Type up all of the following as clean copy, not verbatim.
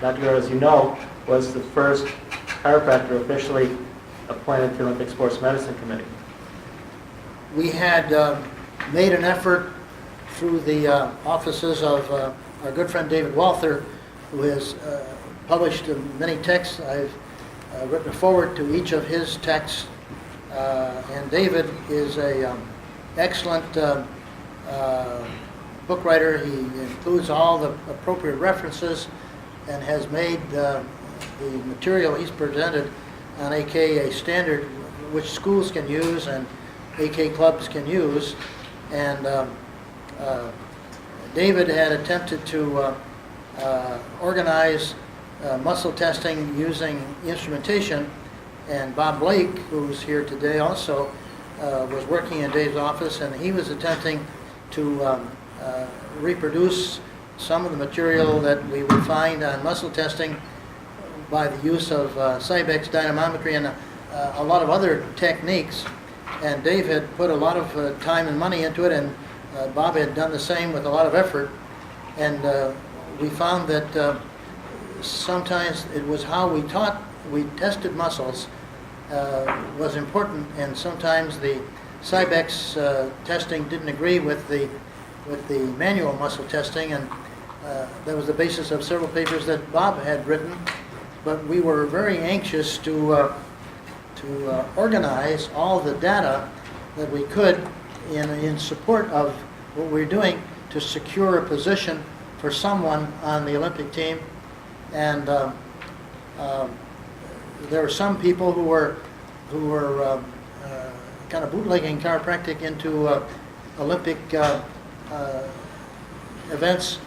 Dr. Goodheart, as you know, was the first chiropractor officially appointed to the Olympic Sports Medicine Committee. We had made an effort through the offices of our good friend David Walther, who has published many texts. I've written a forward to each of his texts, and David is a excellent book writer. He includes all the appropriate references and has made the material he's presented on AK a standard which schools can use and AK clubs can use. And David had attempted to organize muscle testing using instrumentation, and Bob Blake, who's here today also, was working in Dave's office, and he was attempting to reproduce some of the material that we would find on muscle testing by the use of Cybex dynamometry and a lot of other techniques. And Dave had put a lot of time and money into it, and Bob had done the same with a lot of effort. And we found that sometimes it was how we tested muscles was important, and sometimes the Cybex testing didn't agree with the manual muscle testing, and that was the basis of several papers that Bob had written. But we were very anxious to organize all the data that we could in support of what we were doing to secure a position for someone on the Olympic team. And there were some people who were kind of bootlegging chiropractic into Olympic events,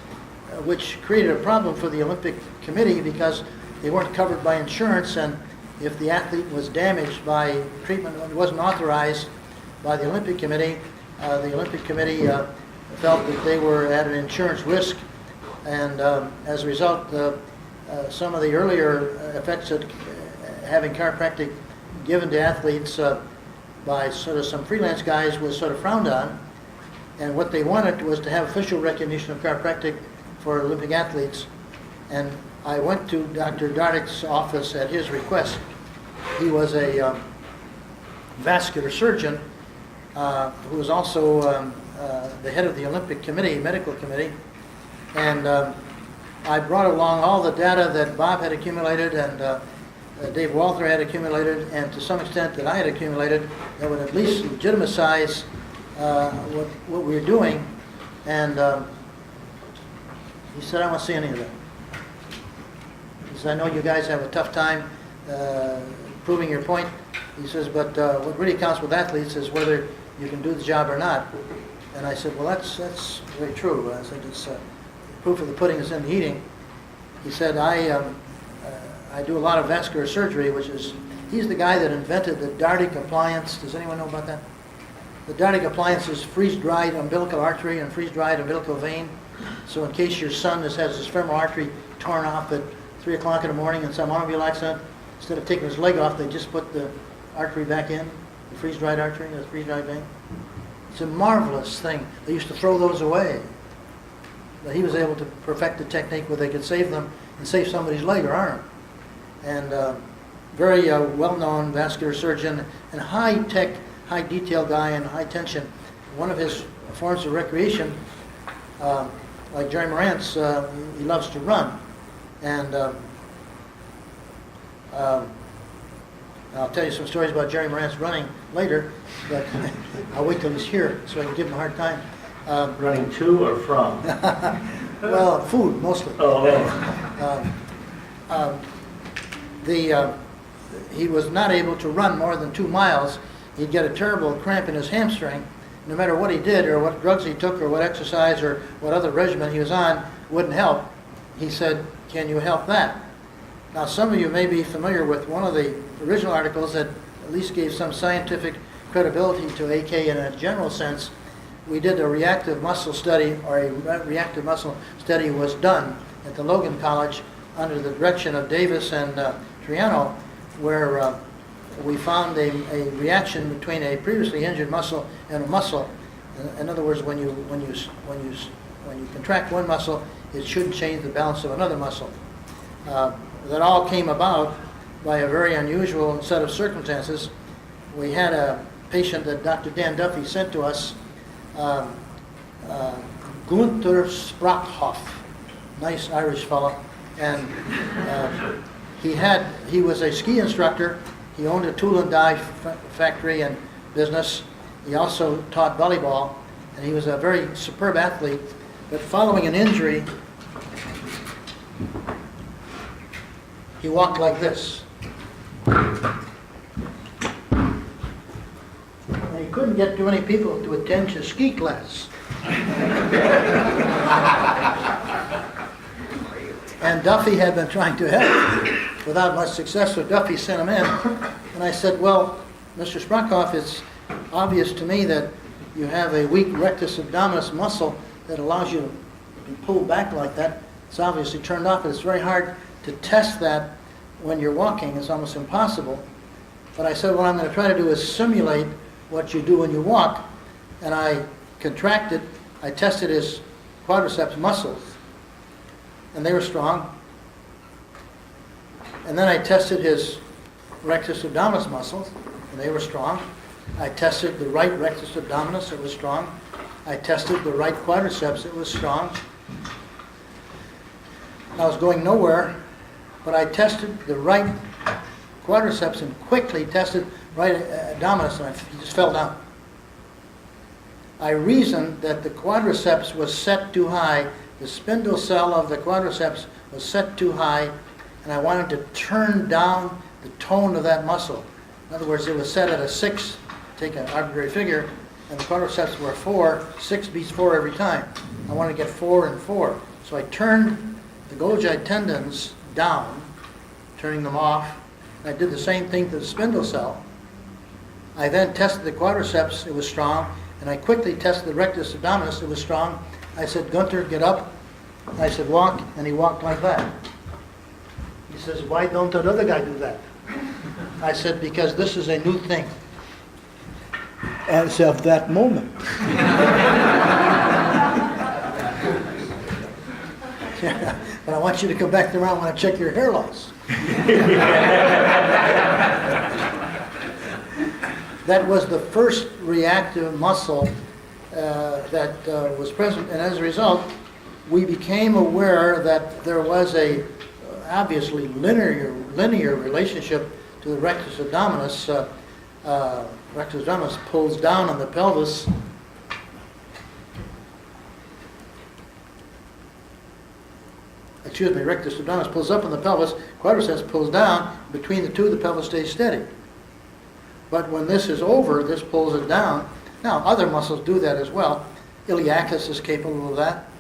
which created a problem for the Olympic Committee because they weren't covered by insurance, and if the athlete was damaged by treatment that wasn't authorized by the Olympic Committee, the Olympic Committee felt that they were at an insurance risk, and as a result, some of the earlier effects of having chiropractic given to athletes by sort of some freelance guys was sort of frowned on, and what they wanted was to have official recognition of chiropractic for Olympic athletes. And I went to Dr. Dardick's office at his request. He was a vascular surgeon who was also the head of the Olympic Committee, medical committee, and I brought along all the data that Bob had accumulated and Dave Walther had accumulated, and to some extent that I had accumulated, that would at least legitimize what we were doing. And he said, "I don't want to see any of that." He said, "I know you guys have a tough time proving your point." He says, "But what really counts with athletes is whether you can do the job or not." And I said, "Well, that's very true." I said, "It's proof of the pudding is in the eating." He said, I do a lot of vascular surgery, which is, he's the guy that invented the Dardick appliance. Does anyone know about that? The Dardick appliance is freeze-dried umbilical artery and freeze-dried umbilical vein. So in case your son has his femoral artery torn off at 3 o'clock in the morning in some automobile accident, instead of taking his leg off, they just put the artery back in, the freeze-dried artery, the freeze-dried vein. It's a marvelous thing. They used to throw those away. But he was able to perfect the technique where they could save them and save somebody's leg or arm. And very well-known vascular surgeon and high-tech, high-detail guy and high-tension. One of his forms of recreation, like Jerry Morantz, he loves to run. And I'll tell you some stories about Jerry Morantz running later, but I'll wait till he's here so I can give him a hard time. Running to or from? Well, food mostly. He was not able to run more than 2 miles. He'd get a terrible cramp in his hamstring. No matter what he did or what drugs he took or what exercise or what other regimen he was on, wouldn't help. He said, "Can you help that?" Now, some of you may be familiar with one of the original articles that at least gave some scientific credibility to AK in a general sense. We did a reactive muscle study, or a reactive muscle study was done at the Logan College under the direction of Davis and Triano, where we found a reaction between a previously injured muscle and a muscle. In other words, when you contract one muscle, it shouldn't change the balance of another muscle. That all came about by a very unusual set of circumstances. We had a patient that Dr. Dan Duffy sent to us, Gunther Sprackhoff, nice Irish fellow, and he was a ski instructor. He owned a tool and die factory and business. He also taught volleyball, and he was a very superb athlete. But following an injury, he walked like this. And he couldn't get too many people to attend his ski class. And Duffy had been trying to help without much success, so Duffy sent him in. And I said, well, Mr. Sprackhoff, it's obvious to me that you have a weak rectus abdominis muscle that allows you to be pulled back like that. It's obviously turned off, but it's very hard to test that when you're walking. It's almost impossible. But I said, what I'm going to try to do is simulate what you do when you walk. And I contracted, I tested his quadriceps muscles, and they were strong. And then I tested his rectus abdominis muscles, and they were strong. I tested the right rectus abdominis, it was strong. I tested the right quadriceps, it was strong. I was going nowhere, but I tested the right quadriceps and quickly tested right abdominis, and he just fell down. I reasoned that the quadriceps was set too high, the spindle cell of the quadriceps was set too high, and I wanted to turn down the tone of that muscle. In other words, it was set at a 6, take an arbitrary figure, and the quadriceps were 4, 6 beats 4 every time. I wanted to get 4 and 4. So I turned the Golgi tendons down, turning them off. I did the same thing to the spindle cell. I then tested the quadriceps, it was strong, and I quickly tested the rectus abdominis, it was strong. I said, Gunther, get up. I said, walk, and he walked like that. He says, why don't that other guy do that? I said, because this is a new thing. As of that moment. But I want you to come back around when I check your hair loss. That was the first reactive muscle that was present, and as a result, we became aware that there was a obviously linear relationship to the rectus abdominis. Rectus abdominis pulls down on the pelvis. Rectus abdominis pulls up on the pelvis, quadriceps pulls down. Between the two, the pelvis stays steady. But when this is over, this pulls it down. Now, other muscles do that as well. Iliacus is capable of that.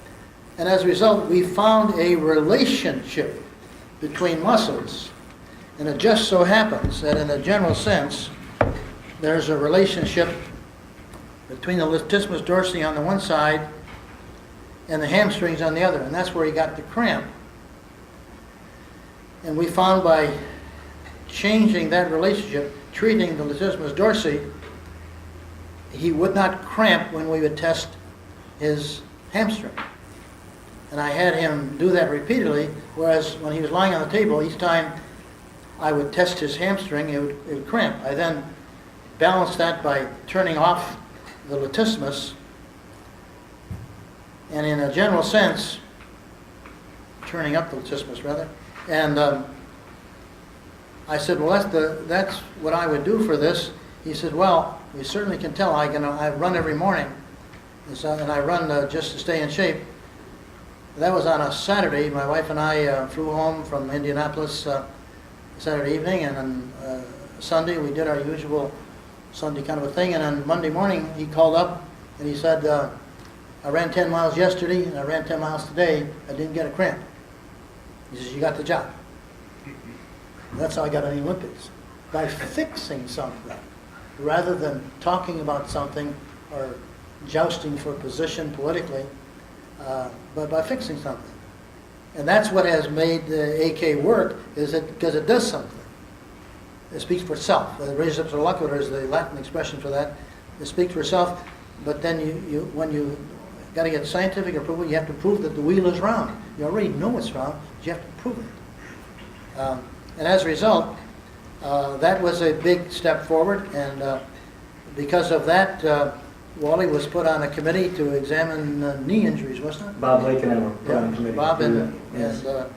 And as a result, we found a relationship between muscles. And it just so happens that in a general sense, there's a relationship between the latissimus dorsi on the one side and the hamstrings on the other. And that's where he got the cramp. And we found by changing that relationship, treating the latissimus dorsi, he would not cramp when we would test his hamstring. And I had him do that repeatedly, whereas when he was lying on the table, each time I would test his hamstring, it would cramp. I then balanced that by turning off the latissimus, and in a general sense, turning up the latissimus rather. And I said, well, that's what I would do for this. He said, well, we certainly can tell. I run every morning, and I run just to stay in shape. That was on a Saturday. My wife and I flew home from Indianapolis Saturday evening, and on Sunday we did our usual Sunday kind of a thing. And on Monday morning he called up and he said, I ran 10 miles yesterday and I ran 10 miles today. I didn't get a cramp. He says, you got the job. And that's how I got on the Olympics. By fixing something, rather than talking about something or jousting for position politically, but by fixing something. And that's what has made the AK work, is that because it does something. It speaks for itself. The res ipsa loquitur is the Latin expression for that. It speaks for itself, but then when you got to get scientific approval, you have to prove that the wheel is round. You already know it's round, but you have to prove it. And as a result, that was a big step forward, and because of that, Wally was put on a committee to examine knee injuries, wasn't it? Bob Lake and I were put on the committee. Bob to do and, that. Yes. and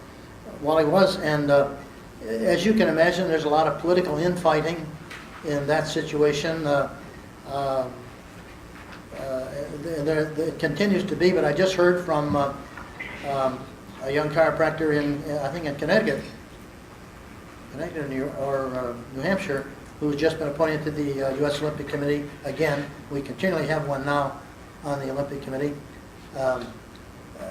Wally was, and as you can imagine, there's a lot of political infighting in that situation. There continues to be, but I just heard from a young chiropractor I think in Connecticut or New Hampshire, who's just been appointed to the U.S. Olympic Committee. Again, we continually have one now on the Olympic Committee.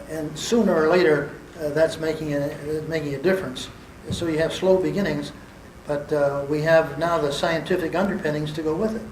And sooner or later, that's making a difference. So you have slow beginnings, but we have now the scientific underpinnings to go with it.